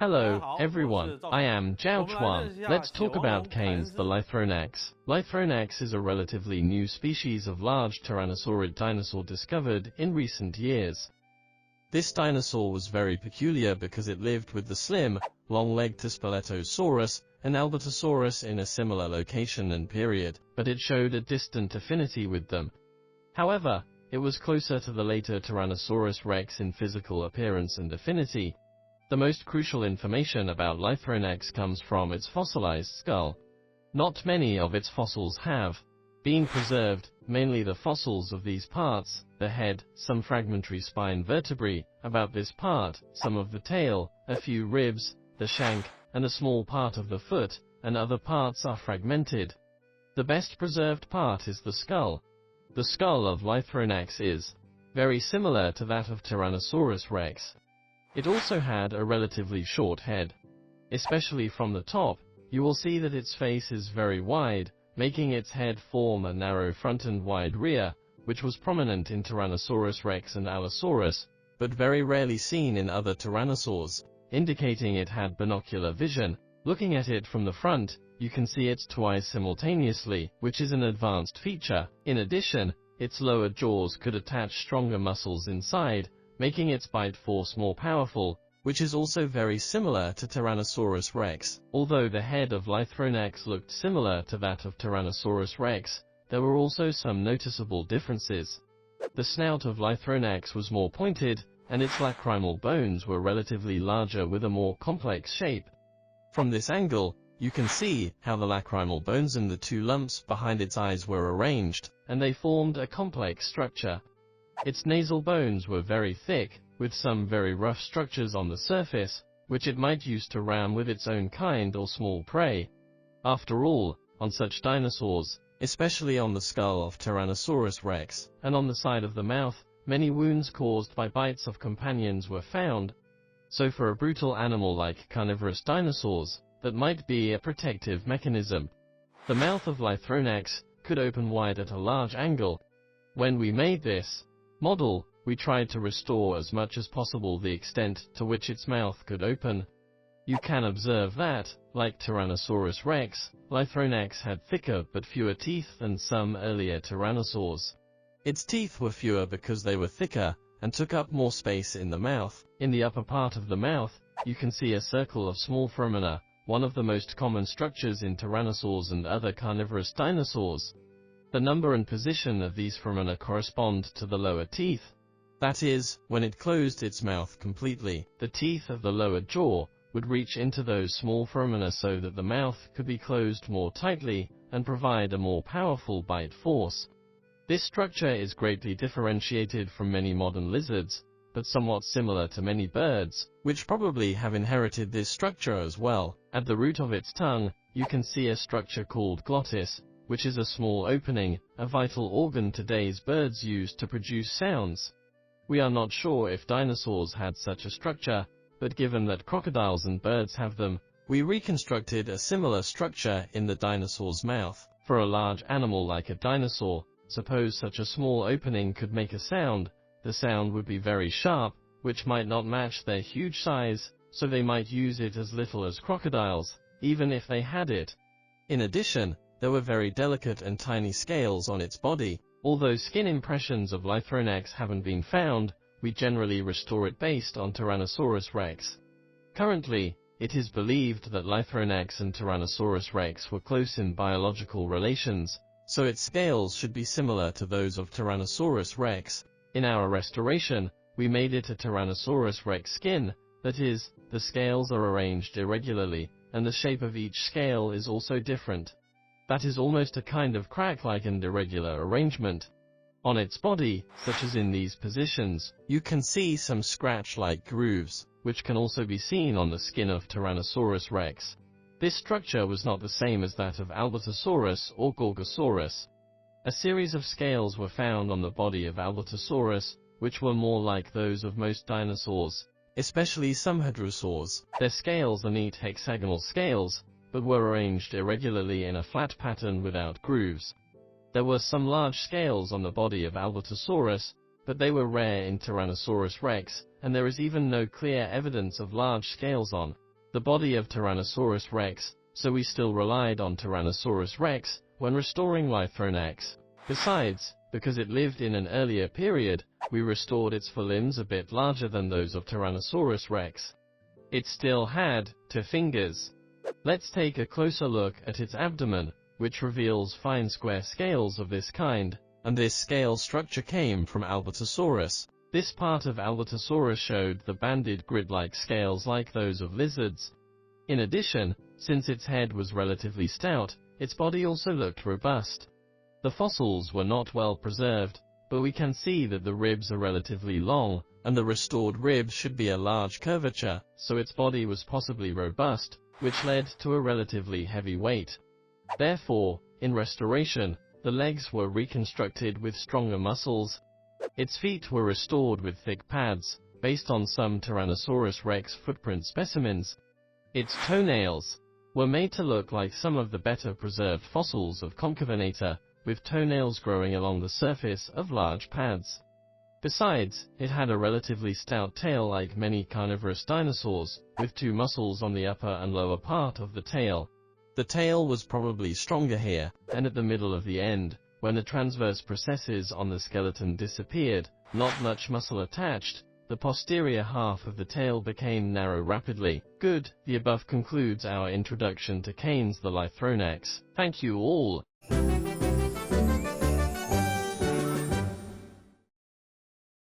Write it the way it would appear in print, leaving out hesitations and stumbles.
Hello, everyone. I am ZHAO Chuang. Let's talk about Keynes the Lythronax. Lythronax is a relatively new species of large tyrannosaurid dinosaur discovered in recent years. This dinosaur was very peculiar because it lived with the slim, long-legged Tyrannosaurus and Albertosaurus in a similar location and period, but it showed a distant affinity with them. However, it was closer to the later Tyrannosaurus rex in physical appearance and affinity. The most crucial information about Lythronax comes from its fossilized skull. Not many of its fossils have been preserved, mainly the fossils of these parts, the head, some fragmentary spine vertebrae, about this part, some of the tail, a few ribs, the shank, and a small part of the foot, and other parts are fragmented. The best preserved part is the skull. The skull of Lythronax is very similar to that of Tyrannosaurus rex. It also had a relatively short head. Especially from the top, you will see that its face is very wide, making its head form a narrow front and wide rear, which was prominent in Tyrannosaurus rex and Allosaurus, but very rarely seen in other tyrannosaurs, indicating it had binocular vision. Looking at it from the front, you can see its two eyes simultaneously, which is an advanced feature. In addition, its lower jaws could attach stronger muscles inside, making its bite force more powerful, which is also very similar to Tyrannosaurus rex. Although the head of Lythronax looked similar to that of Tyrannosaurus rex, there were also some noticeable differences. The snout of Lythronax was more pointed, and its lacrimal bones were relatively larger with a more complex shape. From this angle, you can see how the lacrimal bones and the two lumps behind its eyes were arranged, and they formed a complex structure. Its nasal bones were very thick, with some very rough structures on the surface, which it might use to ram with its own kind or small prey. After all, on such dinosaurs, especially on the skull of Tyrannosaurus rex, and on the side of the mouth, many wounds caused by bites of companions were found. So for a brutal animal like carnivorous dinosaurs, that might be a protective mechanism. The mouth of Lythronax could open wide at a large angle. When we made this model, we tried to restore as much as possible the extent to which its mouth could open. You can observe that, like Tyrannosaurus rex, Lythronax had thicker but fewer teeth than some earlier tyrannosaurs. Its teeth were fewer because they were thicker, and took up more space in the mouth. In the upper part of the mouth, you can see a circle of small foramina, one of the most common structures in tyrannosaurs and other carnivorous dinosaurs. The number and position of these foramina correspond to the lower teeth. That is, when it closed its mouth completely, the teeth of the lower jaw would reach into those small foramina so that the mouth could be closed more tightly and provide a more powerful bite force. This structure is greatly differentiated from many modern lizards, but somewhat similar to many birds, which probably have inherited this structure as well. At the root of its tongue, you can see a structure called glottis, which is a small opening, a vital organ today's birds use to produce sounds. We are not sure if dinosaurs had such a structure, but given that crocodiles and birds have them, we reconstructed a similar structure in the dinosaur's mouth. For a large animal like a dinosaur, suppose such a small opening could make a sound, the sound would be very sharp, which might not match their huge size, so they might use it as little as crocodiles, even if they had it. In addition, there were very delicate and tiny scales on its body. Although skin impressions of Lythronax haven't been found, we generally restore it based on Tyrannosaurus rex. Currently, it is believed that Lythronax and Tyrannosaurus rex were close in biological relations, so its scales should be similar to those of Tyrannosaurus rex. In our restoration, we made it a Tyrannosaurus rex skin, that is, the scales are arranged irregularly, and the shape of each scale is also different. That is almost a kind of crack-like and irregular arrangement. On its body, such as in these positions, you can see some scratch-like grooves, which can also be seen on the skin of Tyrannosaurus rex. This structure was not the same as that of Albertosaurus or Gorgosaurus. A series of scales were found on the body of Albertosaurus, which were more like those of most dinosaurs, especially some hadrosaurs. Their scales are neat hexagonal scales, but were arranged irregularly in a flat pattern without grooves. There were some large scales on the body of Albertosaurus, but they were rare in Tyrannosaurus rex, and there is even no clear evidence of large scales on the body of Tyrannosaurus rex, so we still relied on Tyrannosaurus rex when restoring Lythronax. Besides, because it lived in an earlier period, we restored its forelimbs a bit larger than those of Tyrannosaurus rex. It still had 2 fingers. Let's take a closer look at its abdomen, which reveals fine square scales of this kind, and this scale structure came from Albertosaurus. This part of Albertosaurus showed the banded grid-like scales like those of lizards. In addition, since its head was relatively stout, its body also looked robust. The fossils were not well preserved, but we can see that the ribs are relatively long, and the restored ribs should be a large curvature, so its body was possibly robust, which led to a relatively heavy weight. Therefore, in restoration, the legs were reconstructed with stronger muscles. Its feet were restored with thick pads, based on some Tyrannosaurus rex footprint specimens. Its toenails were made to look like some of the better preserved fossils of Concavenator, with toenails growing along the surface of large pads. Besides, it had a relatively stout tail like many carnivorous dinosaurs, with 2 muscles on the upper and lower part of the tail. The tail was probably stronger here, and at the middle of the end, when the transverse processes on the skeleton disappeared, not much muscle attached, the posterior half of the tail became narrow rapidly. Good, the above concludes our introduction to Keynes the Lythronax. Thank you all.